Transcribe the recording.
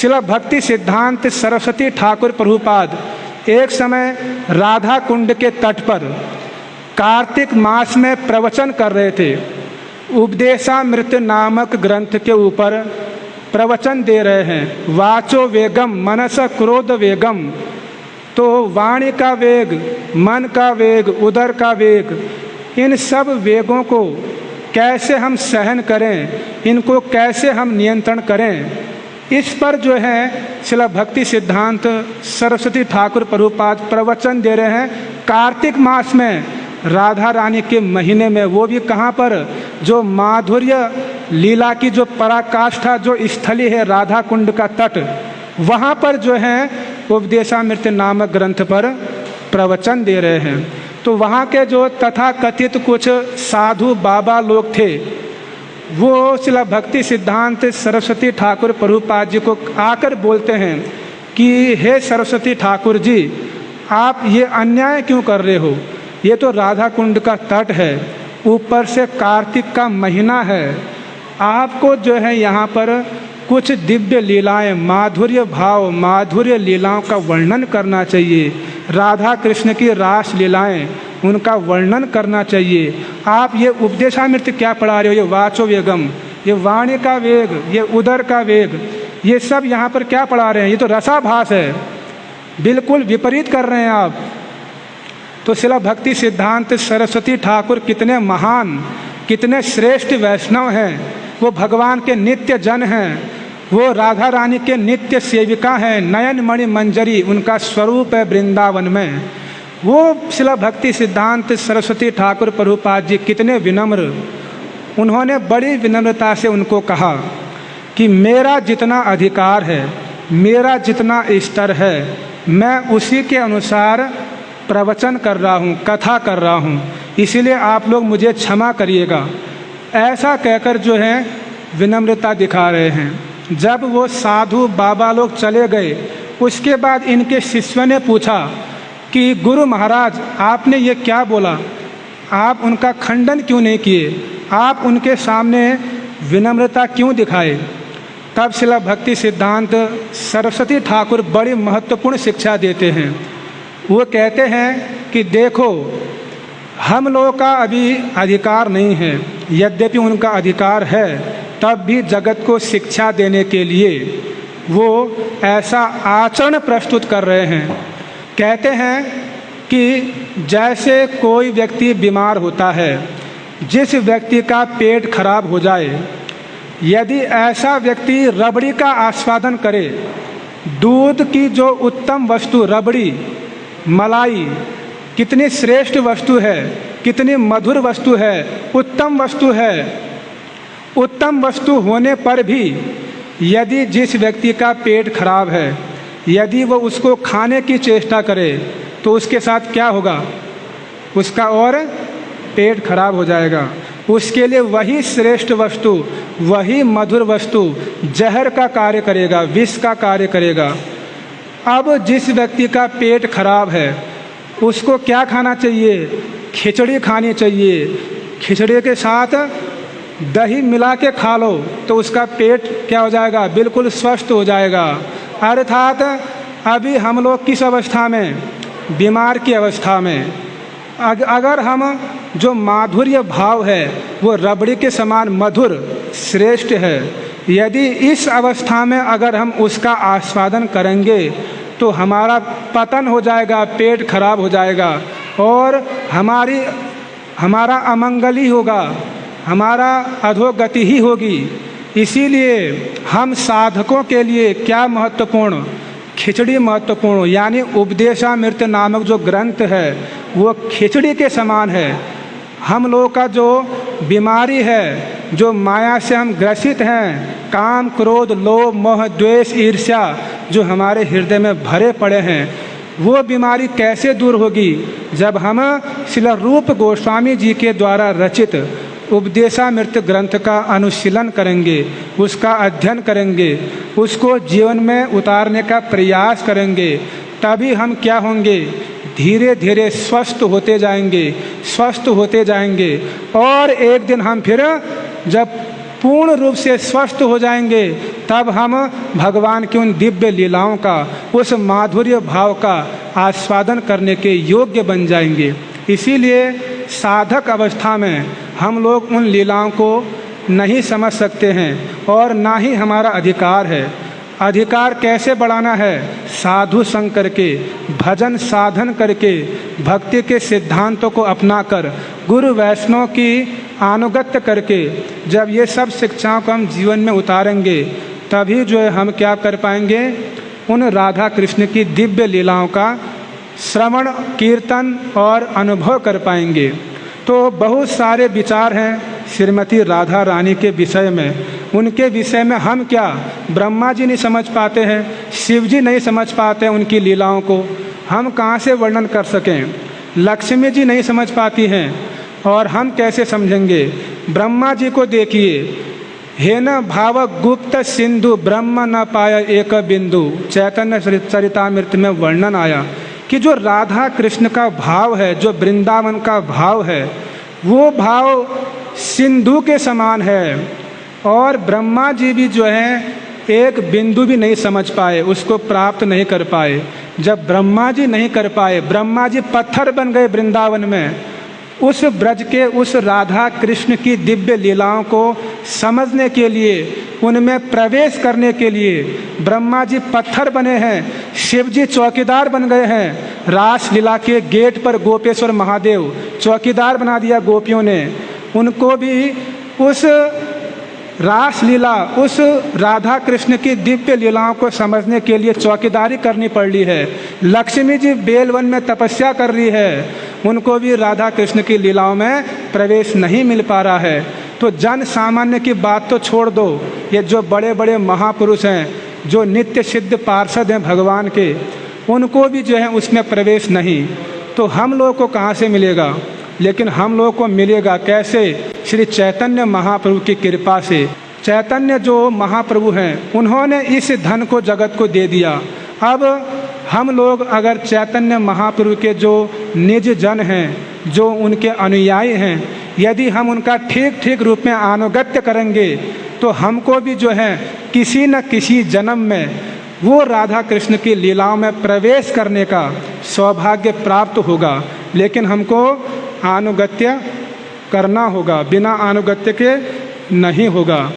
शिला भक्ति सिद्धांत सरस्वती ठाकुर प्रभुपाद एक समय राधा कुंड के तट पर कार्तिक मास में प्रवचन कर रहे थे। उपदेशामृत नामक ग्रंथ के ऊपर प्रवचन दे रहे हैं। वाचो वेगम मनस क्रोध वेगम, तो वाणी का वेग, मन का वेग, उदर का वेग, इन सब वेगों को कैसे हम सहन करें, इनको कैसे हम नियंत्रण करें, इस पर जो है शिला भक्ति सिद्धांत सरस्वती ठाकुर प्रभुपाद प्रवचन दे रहे हैं। कार्तिक मास में राधा रानी के महीने में, वो भी कहाँ पर, जो माधुर्य लीला की जो पराकाष्ठा जो स्थली है राधा कुंड का तट, वहाँ पर जो है उपदेशामृत नामक ग्रंथ पर प्रवचन दे रहे हैं। तो वहाँ के जो तथाकथित कुछ साधु बाबा लोग थे, वो शिला भक्ति सिद्धांत सरस्वती ठाकुर प्रभुपाद जी को आकर बोलते हैं कि हे सरस्वती ठाकुर जी, आप ये अन्याय क्यों कर रहे हो? ये तो राधा कुंड का तट है, ऊपर से कार्तिक का महीना है, आपको जो है यहाँ पर कुछ दिव्य लीलाएं, माधुर्य भाव, माधुर्य लीलाओं का वर्णन करना चाहिए। राधा कृष्ण की रास लीलाएं, उनका वर्णन करना चाहिए। आप ये उपदेशामृत क्या पढ़ा रहे हो? ये वाचो वेगम, ये वाणी का वेग, ये उदर का वेग, ये सब यहाँ पर क्या पढ़ा रहे हैं? ये तो रसाभास है, बिल्कुल विपरीत कर रहे हैं आप। तो शिला भक्ति सिद्धांत सरस्वती ठाकुर कितने महान, कितने श्रेष्ठ वैष्णव हैं। वो भगवान के नित्य जन हैं, वो राधा रानी के नित्य सेविका हैं। नयन मणि मंजरी उनका स्वरूप है वृंदावन में। वो शिला भक्ति सिद्धांत सरस्वती ठाकुर प्रभुपाद जी कितने विनम्र, उन्होंने बड़ी विनम्रता से उनको कहा कि मेरा जितना अधिकार है, मेरा जितना स्तर है, मैं उसी के अनुसार प्रवचन कर रहा हूँ, कथा कर रहा हूँ, इसीलिए आप लोग मुझे क्षमा करिएगा। ऐसा कहकर जो है विनम्रता दिखा रहे हैं। जब वो साधु बाबा लोग चले गए, उसके बाद इनके शिष्यों ने पूछा कि गुरु महाराज, आपने ये क्या बोला? आप उनका खंडन क्यों नहीं किए? आप उनके सामने विनम्रता क्यों दिखाए? तब शिला भक्ति सिद्धांत सरस्वती ठाकुर बड़ी महत्वपूर्ण शिक्षा देते हैं। वो कहते हैं कि देखो, हम लोगों का अभी अधिकार नहीं है, यद्यपि उनका अधिकार है, तब भी जगत को शिक्षा देने के लिए वो ऐसा आचरण प्रस्तुत कर रहे हैं। कहते हैं कि जैसे कोई व्यक्ति बीमार होता है, जिस व्यक्ति का पेट खराब हो जाए, यदि ऐसा व्यक्ति रबड़ी का आस्वादन करे, दूध की जो उत्तम वस्तु रबड़ी, मलाई कितनी श्रेष्ठ वस्तु है, कितनी मधुर वस्तु है, उत्तम वस्तु है। उत्तम वस्तु होने पर भी यदि जिस व्यक्ति का पेट खराब है, यदि वो उसको खाने की चेष्टा करे, तो उसके साथ क्या होगा? उसका और पेट खराब हो जाएगा। उसके लिए वही श्रेष्ठ वस्तु, वही मधुर वस्तु जहर का कार्य करेगा, विष का कार्य करेगा। अब जिस व्यक्ति का पेट खराब है, उसको क्या खाना चाहिए? खिचड़ी खानी चाहिए। खिचड़ी के साथ दही मिला के खा लो तो उसका पेट क्या हो जाएगा? बिल्कुल स्वस्थ हो जाएगा। अर्थात अभी हम लोग किस अवस्था में? बीमार की अवस्था में। अगर हम जो माधुर्य भाव है वो रबड़ी के समान मधुर श्रेष्ठ है, यदि इस अवस्था में अगर हम उसका आस्वादन करेंगे तो हमारा पतन हो जाएगा, पेट खराब हो जाएगा और हमारा अमंगल ही होगा, हमारा अधोगति ही होगी। इसीलिए हम साधकों के लिए क्या महत्वपूर्ण? खिचड़ी महत्वपूर्ण, यानी उपदेशामृत नामक जो ग्रंथ है वो खिचड़ी के समान है। हम लोगों का जो बीमारी है, जो माया से हम ग्रसित हैं, काम क्रोध लोभ मोह द्वेष ईर्ष्या जो हमारे हृदय में भरे पड़े हैं, वो बीमारी कैसे दूर होगी? जब हम श्रील रूप गोस्वामी जी के द्वारा रचित उपदेशामृत ग्रंथ का अनुशीलन करेंगे, उसका अध्ययन करेंगे, उसको जीवन में उतारने का प्रयास करेंगे, तभी हम क्या होंगे? धीरे धीरे स्वस्थ होते जाएंगे, स्वस्थ होते जाएंगे। और एक दिन हम फिर जब पूर्ण रूप से स्वस्थ हो जाएंगे, तब हम भगवान की उन दिव्य लीलाओं का, उस माधुर्य भाव का आस्वादन करने के योग्य बन जाएंगे। इसीलिए साधक अवस्था में हम लोग उन लीलाओं को नहीं समझ सकते हैं और ना ही हमारा अधिकार है। अधिकार कैसे बढ़ाना है? साधु संग करके, भजन साधन करके, भक्ति के सिद्धांतों को अपनाकर, गुरु वैष्णव की अनुगत्य करके, जब ये सब शिक्षाओं को हम जीवन में उतारेंगे, तभी जो है हम क्या कर पाएंगे? उन राधा कृष्ण की दिव्य लीलाओं का श्रवण, कीर्तन और अनुभव कर पाएंगे। तो बहुत सारे विचार हैं श्रीमती राधा रानी के विषय में। उनके विषय में हम क्या, ब्रह्मा जी नहीं समझ पाते हैं, शिव जी नहीं समझ पाते हैं उनकी लीलाओं को, हम कहाँ से वर्णन कर सकें? लक्ष्मी जी नहीं समझ पाती हैं और हम कैसे समझेंगे? ब्रह्मा जी को देखिए, हे न भाव गुप्त सिंधु ब्रह्म न पाया एक बिंदु, चैतन्य चरितामृत में वर्णन आया कि जो राधा कृष्ण का भाव है, जो वृंदावन का भाव है, वो भाव सिंधु के समान है और ब्रह्मा जी भी जो है एक बिंदु भी नहीं समझ पाए, उसको प्राप्त नहीं कर पाए। जब ब्रह्मा जी नहीं कर पाए, ब्रह्मा जी पत्थर बन गए वृंदावन में, उस ब्रज के, उस राधा कृष्ण की दिव्य लीलाओं को समझने के लिए, उनमें प्रवेश करने के लिए ब्रह्मा जी पत्थर बने हैं, शिव जी चौकीदार बन गए हैं। रास लीला के गेट पर गोपेश्वर महादेव चौकीदार बना दिया गोपियों ने। उनको भी उस रास लीला, उस राधा कृष्ण की दिव्य लीलाओं को समझने के लिए चौकीदारी करनी पड़ रही है। लक्ष्मी जी बेलवन में तपस्या कर रही है, उनको भी राधा कृष्ण की लीलाओं में प्रवेश नहीं मिल पा रहा है। तो जन सामान्य की बात तो छोड़ दो, ये जो बड़े बड़े महापुरुष हैं, जो नित्य सिद्ध पार्षद हैं भगवान के, उनको भी जो है उसमें प्रवेश नहीं। तो हम लोग को कहाँ से मिलेगा? लेकिन हम लोग को मिलेगा कैसे? श्री चैतन्य महाप्रभु की कृपा से। चैतन्य जो महाप्रभु हैं, उन्होंने इस धन को जगत को दे दिया। अब हम लोग अगर चैतन्य महाप्रभु के जो निज जन हैं, जो उनके अनुयायी हैं, यदि हम उनका ठीक ठीक रूप में अनुगत्य करेंगे, तो हमको भी जो है किसी न किसी जन्म में वो राधा कृष्ण की लीलाओं में प्रवेश करने का सौभाग्य प्राप्त होगा। लेकिन हमको अनुगत्य करना होगा, बिना अनुगत्य के नहीं होगा।